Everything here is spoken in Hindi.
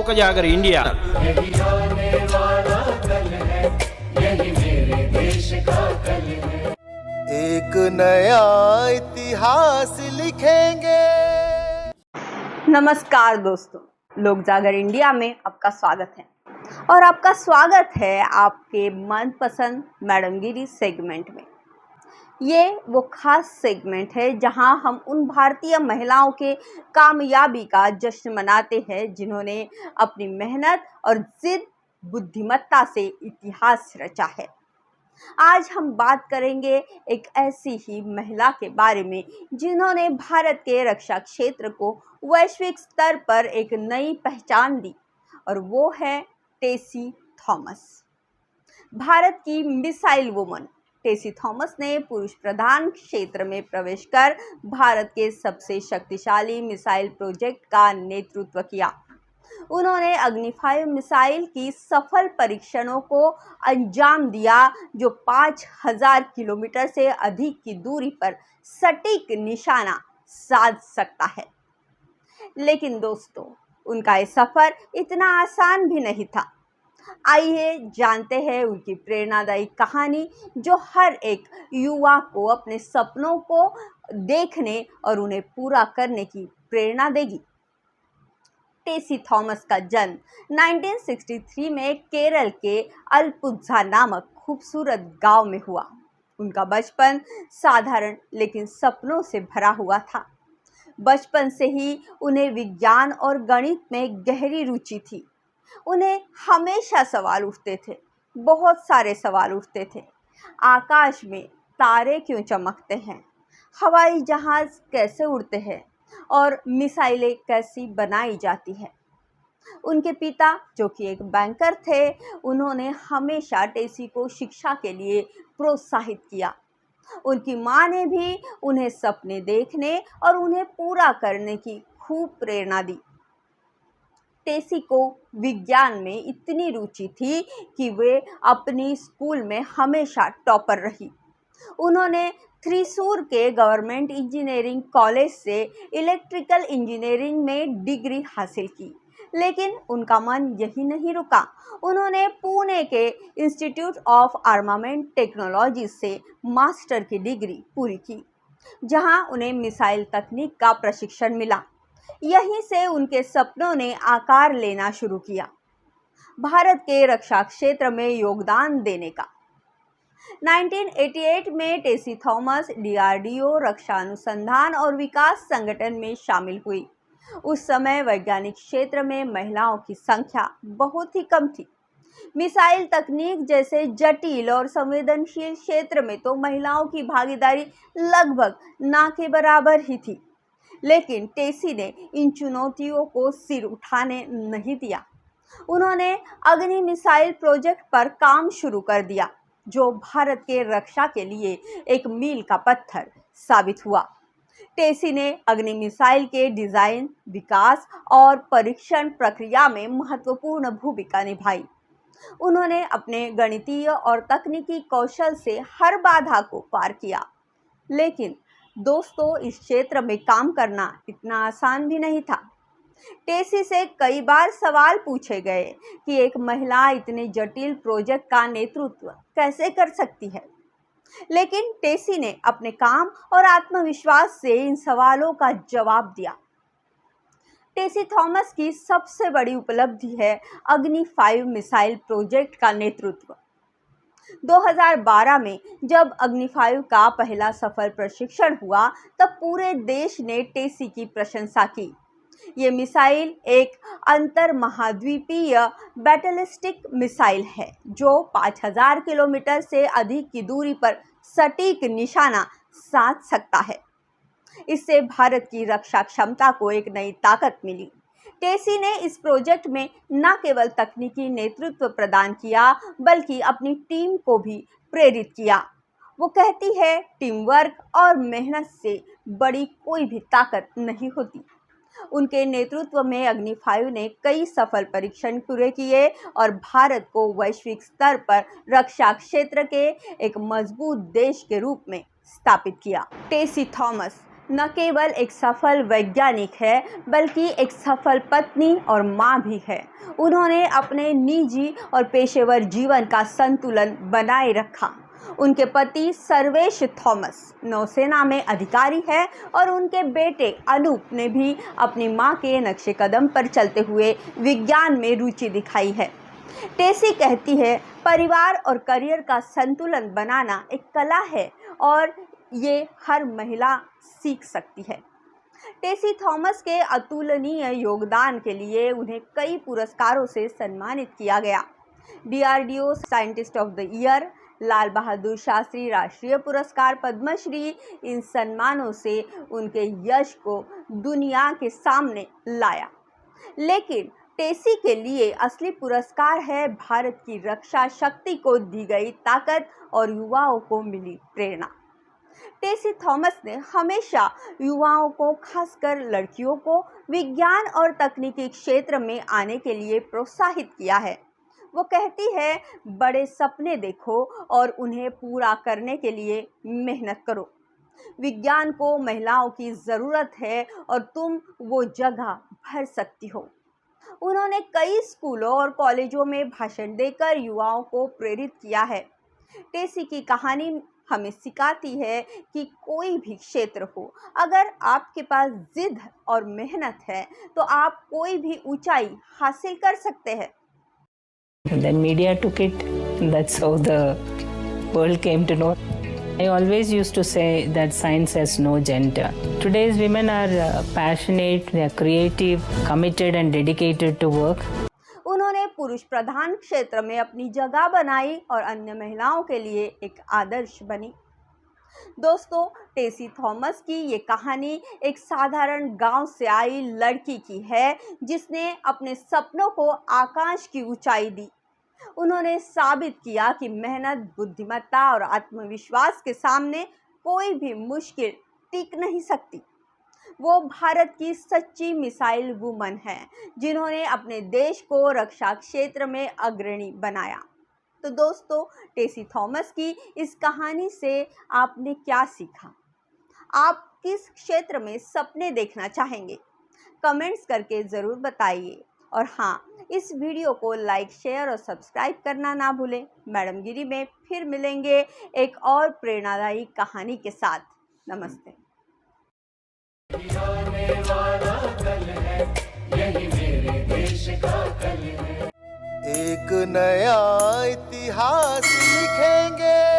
लोक जागर इंडिया। यही आने वाला कल है, यही मेरे देश का कल है। एक नया इतिहास लिखेंगे। नमस्कार दोस्तों, लोक जागर इंडिया में आपका स्वागत है और आपका स्वागत है आपके मनपसंद मैडमगिरी सेगमेंट में। ये वो खास सेगमेंट है जहां हम उन भारतीय महिलाओं के कामयाबी का जश्न मनाते हैं जिन्होंने अपनी मेहनत और जिद बुद्धिमत्ता से इतिहास रचा है। आज हम बात करेंगे एक ऐसी ही महिला के बारे में जिन्होंने भारत के रक्षा क्षेत्र को वैश्विक स्तर पर एक नई पहचान दी, और वो है टेसी थॉमस। भारत की मिसाइल वुमन टेसी थॉमस ने पुरुष प्रधान क्षेत्र में प्रवेश कर भारत के सबसे शक्तिशाली मिसाइल प्रोजेक्ट का नेतृत्व किया। उन्होंने अग्नि 5 मिसाइल की सफल परीक्षणों को अंजाम दिया, जो 5000 किलोमीटर से अधिक की दूरी पर सटीक निशाना साध सकता है। लेकिन दोस्तों, उनका ये सफर इतना आसान भी नहीं था। आइए जानते हैं उनकी प्रेरणादायी कहानी, जो हर एक युवा को अपने सपनों को देखने और उन्हें पूरा करने की प्रेरणा देगी। टेसी थॉमस का जन्म 1963 में केरल के अल्पुझा नामक खूबसूरत गांव में हुआ। उनका बचपन साधारण लेकिन सपनों से भरा हुआ था। बचपन से ही उन्हें विज्ञान और गणित में गहरी रुचि थी। उन्हें हमेशा सवाल उठते थे, बहुत सारे सवाल उठते थे। आकाश में तारे क्यों चमकते हैं, हवाई जहाज कैसे उड़ते हैं और मिसाइलें कैसी बनाई जाती है। उनके पिता, जो कि एक बैंकर थे, उन्होंने हमेशा टेसी को शिक्षा के लिए प्रोत्साहित किया। उनकी मां ने भी उन्हें सपने देखने और उन्हें पूरा करने की खूब प्रेरणा दी। टेसी को विज्ञान में इतनी रुचि थी कि वे अपनी स्कूल में हमेशा टॉपर रही। उन्होंने थ्रिसूर के गवर्नमेंट इंजीनियरिंग कॉलेज से इलेक्ट्रिकल इंजीनियरिंग में डिग्री हासिल की, लेकिन उनका मन यही नहीं रुका। उन्होंने पुणे के इंस्टीट्यूट ऑफ आर्मामेंट टेक्नोलॉजी से मास्टर की डिग्री पूरी की, जहां उन्हें मिसाइल तकनीक का प्रशिक्षण मिला। यहीं से उनके सपनों ने आकार लेना शुरू किया, भारत के रक्षा क्षेत्र में योगदान देने का। 1988 में टेसी थॉमस DRDO रक्षा अनुसंधान और विकास संगठन में शामिल हुई। उस समय वैज्ञानिक क्षेत्र में महिलाओं की संख्या बहुत ही कम थी। मिसाइल तकनीक जैसे जटिल और संवेदनशील क्षेत्र में तो महिलाओं की भागीदारी लगभग ना के बराबर ही थी। लेकिन टेसी ने इन चुनौतियों को सिर उठाने नहीं दिया। उन्होंने अग्नि मिसाइल प्रोजेक्ट पर काम शुरू कर दिया, जो भारत के रक्षा के लिए एक मील का पत्थर साबित हुआ। टेसी ने अग्नि मिसाइल के डिजाइन, विकास और परीक्षण प्रक्रिया में महत्वपूर्ण भूमिका निभाई। उन्होंने अपने गणितीय और तकनीकी कौशल से हर बाधा को पार किया। लेकिन दोस्तों, इस क्षेत्र में काम करना इतना आसान भी नहीं था। टेसी से कई बार सवाल पूछे गए कि एक महिला इतने जटिल प्रोजेक्ट का नेतृत्व कैसे कर सकती है, लेकिन टेसी ने अपने काम और आत्मविश्वास से इन सवालों का जवाब दिया। टेसी थॉमस की सबसे बड़ी उपलब्धि है अग्नि 5 मिसाइल प्रोजेक्ट का नेतृत्व। 2012 में जब अग्नि 5 का पहला सफल प्रशिक्षण हुआ, तब पूरे देश ने टेसी की प्रशंसा की। ये मिसाइल एक अंतर महाद्वीपीय बैटलिस्टिक मिसाइल है, जो 5000 किलोमीटर से अधिक की दूरी पर सटीक निशाना साध सकता है। इससे भारत की रक्षा क्षमता को एक नई ताकत मिली। टेसी ने इस प्रोजेक्ट में न केवल तकनीकी नेतृत्व प्रदान किया, बल्कि अपनी टीम को भी प्रेरित किया। वो कहती है, टीम वर्क और मेहनत से बड़ी कोई भी ताकत नहीं होती। उनके नेतृत्व में अग्नि 5 ने कई सफल परीक्षण पूरे किए और भारत को वैश्विक स्तर पर रक्षा क्षेत्र के एक मजबूत देश के रूप में स्थापित किया। टेसी थॉमस न केवल एक सफल वैज्ञानिक है बल्कि एक सफल पत्नी और माँ भी है। उन्होंने अपने निजी और पेशेवर जीवन का संतुलन बनाए रखा। उनके पति सर्वेश थॉमस नौसेना में अधिकारी है और उनके बेटे अनूप ने भी अपनी मां के नक्शे कदम पर चलते हुए विज्ञान में रुचि दिखाई है। टेसी कहती है, परिवार और करियर का संतुलन बनाना एक कला है और ये हर महिला सीख सकती है। टेसी थॉमस के अतुलनीय योगदान के लिए उन्हें कई पुरस्कारों से सम्मानित किया गया। DRDO scientist of the year, Lal Bahadur Shastri राष्ट्रीय पुरस्कार, पद्मश्री, इन सम्मानों से उनके यश को दुनिया के सामने लाया। लेकिन टेसी के लिए असली पुरस्कार है भारत की रक्षा शक्ति को दी गई ताकत और युवाओं को मिली प्रेरणा। टेसी थॉमस ने हमेशा युवाओं को, खासकर लड़कियों को, विज्ञान और तकनीकी क्षेत्र में आने के लिए प्रोत्साहित किया है। वो कहती है, बड़े सपने देखो और उन्हें पूरा करने के लिए मेहनत करो। विज्ञान को महिलाओं की ज़रूरत है और तुम वो जगह भर सकती हो। उन्होंने कई स्कूलों और कॉलेजों में भाषण देकर युवाओं को प्रेरित किया है। टेसी की कहानी हमें सिखाती है कि कोई भी क्षेत्र हो, अगर आपके पास जिद और मेहनत है तो आप कोई भी ऊंचाई हासिल कर सकते हैं। Then media took it. That's how the world came to know. I always used to say that science has no gender. Today's women are passionate, they are creative, committed and dedicated to work. उन्होंने पुरुष प्रधान क्षेत्र में अपनी जगह बनाई और अन्य महिलाओं के लिए एक आदर्श बनी। दोस्तों, टेसी थॉमस की ये कहानी एक साधारण गांव से आई लड़की की है जिसने अपने सपनों को आकाश की ऊंचाई दी। उन्होंने साबित किया कि मेहनत, बुद्धिमत्ता और आत्मविश्वास के सामने कोई भी मुश्किल टिक नहीं सकती। वो भारत की सच्ची मिसाइल वुमन है जिन्होंने अपने देश को रक्षा क्षेत्र में अग्रणी बनाया। तो दोस्तों, टेसी थॉमस की इस कहानी से आपने क्या सीखा? आप किस क्षेत्र में सपने देखना चाहेंगे? कमेंट्स करके ज़रूर बताइए। और हाँ, इस वीडियो को लाइक, शेयर और सब्सक्राइब करना ना भूलें। मैडम गिरी में फिर मिलेंगे एक और प्रेरणादायी कहानी के साथ। नमस्ते। आने वाला कल है, यही मेरे देश का कल है। एक नया इतिहास लिखेंगे।